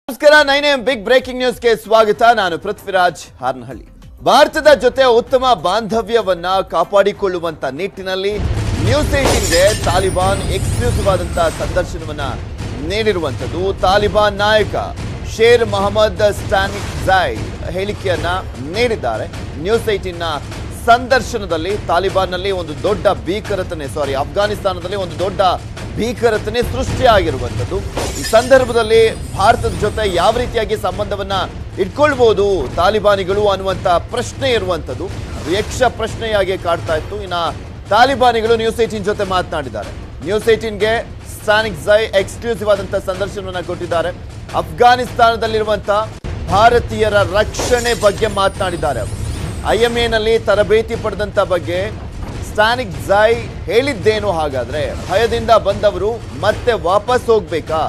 ನಮಸ್ಕಾರ 9am big breaking ನ್ಯೂಸ್ಗೆ ಸ್ವಾಗತ. ನಾನು ಪೃಥ್ವಿರಾಜ್ ಹಾರ್ನಹಳ್ಳಿ. ಭಾರತದ ಜೊತೆ ಉತ್ತಮ ಬಾಂಧವ್ಯವನ್ನ ಕಾಪಾಡಿಕೊಳ್ಳುವಂತ ನಿಟ್ಟಿನಲ್ಲಿ ನ್ಯೂಸ್ 18ಗೆ ತಾಲಿಬಾನ್ ಎಕ್ಸ್ಕ್ಲೂಸಿವ್ ಆದಂತ ಸಂದರ್ಶನವನ್ನ ನೀಡಿರುವಂತದ್ದು. ತಾಲಿಬಾನ್ ನಾಯಕ ಶೇರ್ ಮೊಹಮ್ಮದ್ ಸ್ಟಾನಿಕ್ಜೈ ಹೇಳಿಕೆಯನ್ನ ನೀಡಿದ್ದಾರೆ. ನ್ಯೂಸ್ 18ನ ಸಂದರ್ಶನದಲ್ಲಿ ತಾಲಿಬಾನ್ನಲ್ಲಿ ಒಂದು ದೊಡ್ಡ ಅಫ್ಘಾನಿಸ್ತಾನದಲ್ಲಿ ಒಂದು ದೊಡ್ಡ ಭೀಕರತೆ ಸೃಷ್ಟಿಯಾಗಿರುವಂಥದ್ದು. ಈ ಸಂದರ್ಭದಲ್ಲಿ ಭಾರತದ ಜೊತೆ ಯಾವ ರೀತಿಯಾಗಿ ಸಂಬಂಧವನ್ನ ಇಟ್ಕೊಳ್ಬಹುದು ತಾಲಿಬಾನಿಗಳು ಅನ್ನುವಂಥ ಪ್ರಶ್ನೆ ಇರುವಂಥದ್ದು. ಅದು ಯಕ್ಷ ಪ್ರಶ್ನೆಯಾಗಿ ಕಾಡ್ತಾ ಇತ್ತು. ಇನ್ನು ತಾಲಿಬಾನಿಗಳು ನ್ಯೂಸ್ 18 ಜೊತೆ ಮಾತನಾಡಿದ್ದಾರೆ. ನ್ಯೂಸ್ 18ಗೆ ಸ್ಟಾನಿಕ್ಜೈ ಎಕ್ಸ್ಕ್ಲೂಸಿವ್ ಆದಂಥ ಸಂದರ್ಶನವನ್ನು ಕೊಟ್ಟಿದ್ದಾರೆ. ಅಫ್ಘಾನಿಸ್ತಾನದಲ್ಲಿರುವಂಥ ಭಾರತೀಯರ ರಕ್ಷಣೆ ಬಗ್ಗೆ ಮಾತನಾಡಿದ್ದಾರೆ. ಅವರು IMAನಲ್ಲಿ ತರಬೇತಿ ಪಡೆದಂಥ ಬಗ್ಗೆ ಸ್ಟಾನಿಕ್ಜೈ ಹೇಳಿದ್ದೇನು? ಹಾಗಾದ್ರೆ ಭಯದಿಂದ ಬಂದವರು ಮತ್ತೆ ವಾಪಸ್ ಹೋಗ್ಬೇಕಾ?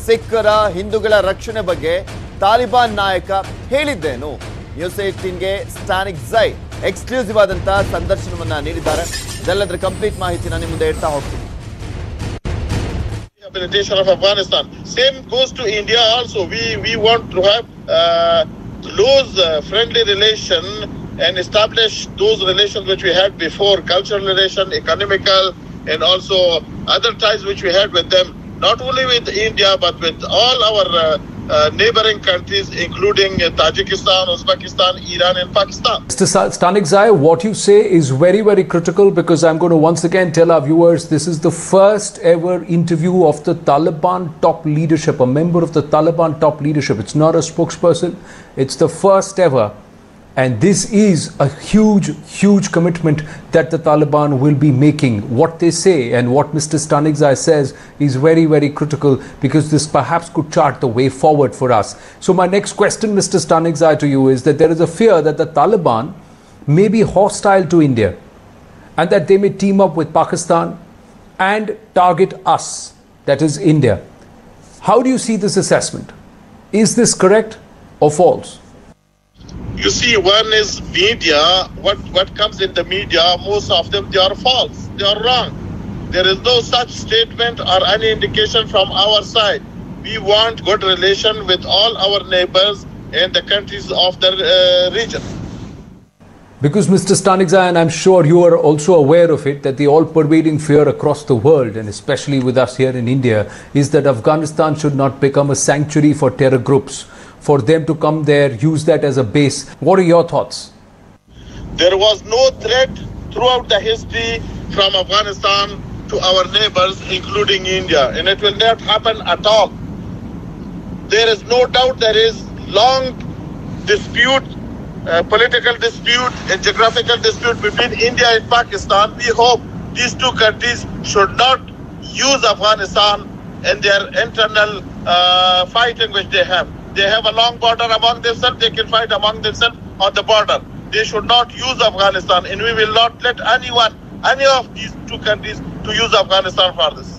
ಸಿಖ್ಖರ ಹಿಂದೂಗಳ ರಕ್ಷಣೆ ಬಗ್ಗೆ ತಾಲಿಬಾನ್ ನಾಯಕ ಹೇಳಿದ್ದೇನು? ನ್ಯೂಸ್ 18ಗೆ ಸ್ಟಾನಿಕ್ಜೈ ಎಕ್ಸ್ಕ್ಲೂಸಿವ್ ಆದಂತ ಸಂದರ್ಶನವನ್ನ ನೀಡಿದ್ದಾರೆ. ಇದೆಲ್ಲದರ ಕಂಪ್ಲೀಟ್ ಮಾಹಿತಿನ ನಿಮ್ಮ ಮುಂದೆ ಇಡ್ತಾ ಹೋಗ್ತೀನಿ. Rehabilitation of Afghanistan. Same goes to India also. We want to have close friendly relation and establish those relations which we had before, cultural relation, economical, and also other ties which we had with them, not only with India but with all our neighboring countries, including Tajikistan, Uzbekistan, Iran, and Pakistan. Mr. Stanikzai, what you say is very, very critical, because I'm going to once again tell our viewers this is the first ever interview of the Taliban top leadership, a member of the Taliban top leadership. It's not a spokesperson, it's the first ever. And this is a huge, huge commitment that the Taliban will be making. What they say and what Mr. Stanikzai says is very, very critical, because this perhaps could chart the way forward for us. So my next question, Mr. Stanikzai, to you is that there is a fear that the Taliban may be hostile to India and that they may team up with Pakistan and target us, that is India. How do you see this assessment? Is this correct or false? You see, one is media. What comes in the media, most of them, they are false. They are wrong. There is no such statement or any indication from our side. We want good relation with all our neighbors and the countries of the region. Because Mr. Stanikzai, and I'm sure you are also aware of it, that the all-pervading fear across the world, and especially with us here in India, is that Afghanistan should not become a sanctuary for terror groups, for them to come there, use that as a base. What are your thoughts? There was no threat throughout the history from Afghanistan to our neighbors, including India, and it will not happen at all. There is no doubt there is long dispute, political dispute and geographical dispute between India and Pakistan. We hope these two countries should not use Afghanistan in their internal fighting which they have. They have a long border among themselves. They can fight among themselves on the border. They should not use Afghanistan, and we will not let any of these two countries to use Afghanistan for this.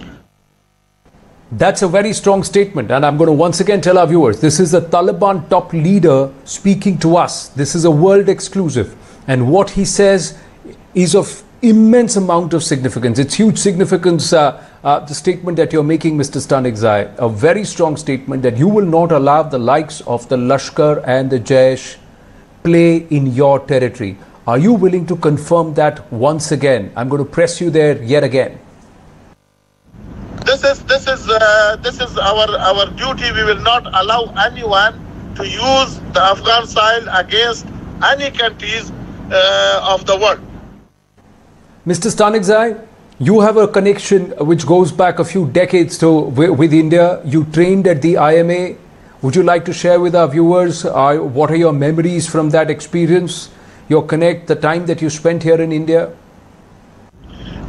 That's a very strong statement, and I'm going to once again tell our viewers, this is a Taliban top leader speaking to us. This is a world exclusive, and what he says is of immense amount of significance. It's huge significance, the statement that you're making, Mr. Stanikzai, a very strong statement that you will not allow the likes of the Lashkar and the Jaish play in your territory. Are you willing to confirm that once again? I'm going to press you there yet again. This is our duty. We will not allow anyone to use the Afghan soil against any countries of the world. Mr. Stanikzai, you have a connection which goes back a few decades with India. You trained at the IMA. Would you like to share with our viewers what are your memories from that experience, your connect, the time that you spent here in India?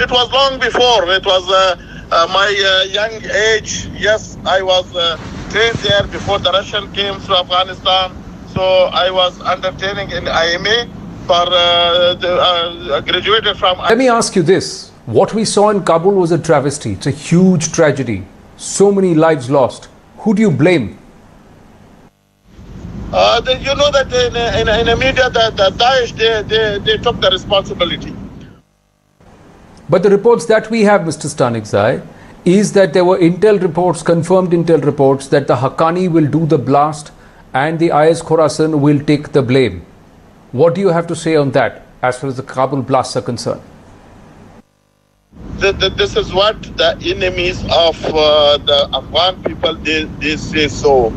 It was long before. It was my young age. Yes, I was trained there before the Russian came to Afghanistan. So I was undertaking in IMA. Graduated from. Let me ask you this. What we saw in Kabul was a travesty. It's a huge tragedy. So many lives lost. Who do you blame? You know that in the media, the Daesh, they took the responsibility. But the reports that we have, Mr. Stanikzai, is that there were intel reports, confirmed intel reports, that the Haqqani will do the blast and the IS Khorasan will take the blame. What do you have to say on that as far as the Kabul blasts are concerned? This is what the enemies of the Afghan people they say so.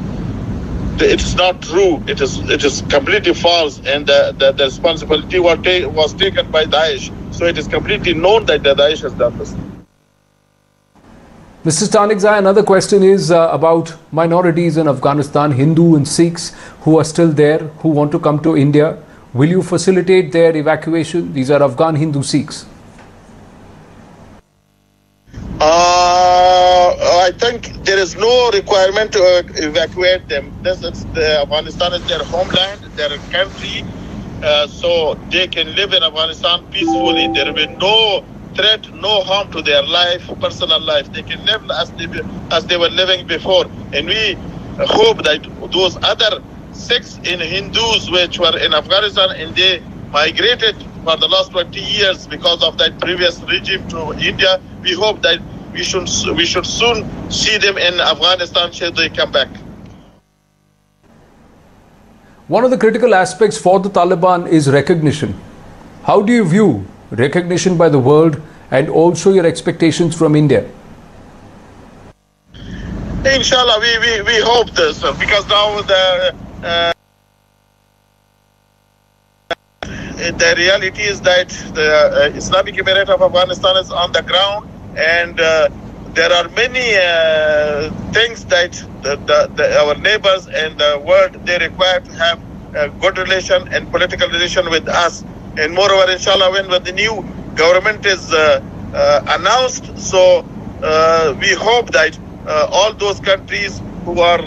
It's not true. It is completely false, and the responsibility was taken by Daesh. So it is completely known that the Daesh has done this. Mr. Stanikzai, another question is about minorities in Afghanistan, Hindu and Sikhs who are still there, who want to come to India. Will you facilitate their evacuation? These are Afghan Hindu Sikhs. I think there is no requirement to evacuate them. Afghanistan is their homeland, their country, so they can live in Afghanistan peacefully. There will be no threat, no harm to their life, personal life. They can live as they were living before. And we hope that those other Sikhs and Hindus which were in Afghanistan and they migrated for the last 20 years because of that previous regime to India, we hope that we should soon see them in Afghanistan should they come back. One of the critical aspects for the Taliban is recognition. How do you view recognition by the world and also your expectations from India? Inshallah, we hope this because now the reality is that the Islamic Emirate of Afghanistan is on the ground, and there are many things that our neighbors and the world they require to have a good relation and political relation with us. And moreover, inshallah, when the new government is announced, so we hope that all those countries who are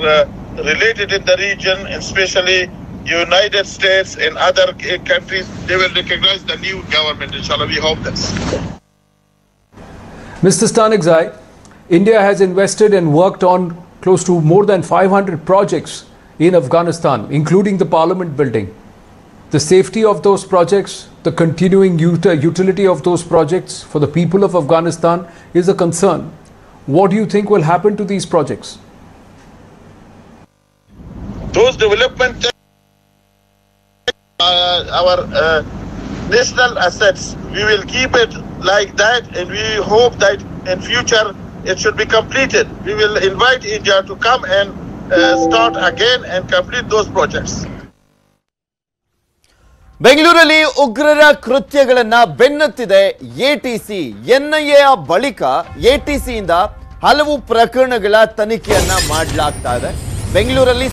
related in the region, especially United States and other countries, they will recognize the new government. Inshallah, we hope this. Mr. Stanikzai, India has invested and worked on close to more than 500 projects in Afghanistan, including the parliament building. The safety of those projects, the continuing utility of those projects for the people of Afghanistan is a concern. What do you think will happen to these projects? Those development, our national assets, we will keep it like that, and we hope that in future it should be completed. We will invite India to come and start again and complete those projects. ಬೆಂಗಳೂರಲ್ಲಿ ಉಗ್ರರ ಕೃತ್ಯಗಳನ್ನ ಬೆನ್ನತ್ತಿದೆ ATC. NIA ಬಳಿಕ ಎಟಿಸಿಯಿಂದ ಹಲವು ಪ್ರಕರಣಗಳ ತನಿಖೆಯನ್ನ ಮಾಡಲಾಗ್ತಾ ಇದೆ. ಬೆಂಗಳೂರಲ್ಲಿ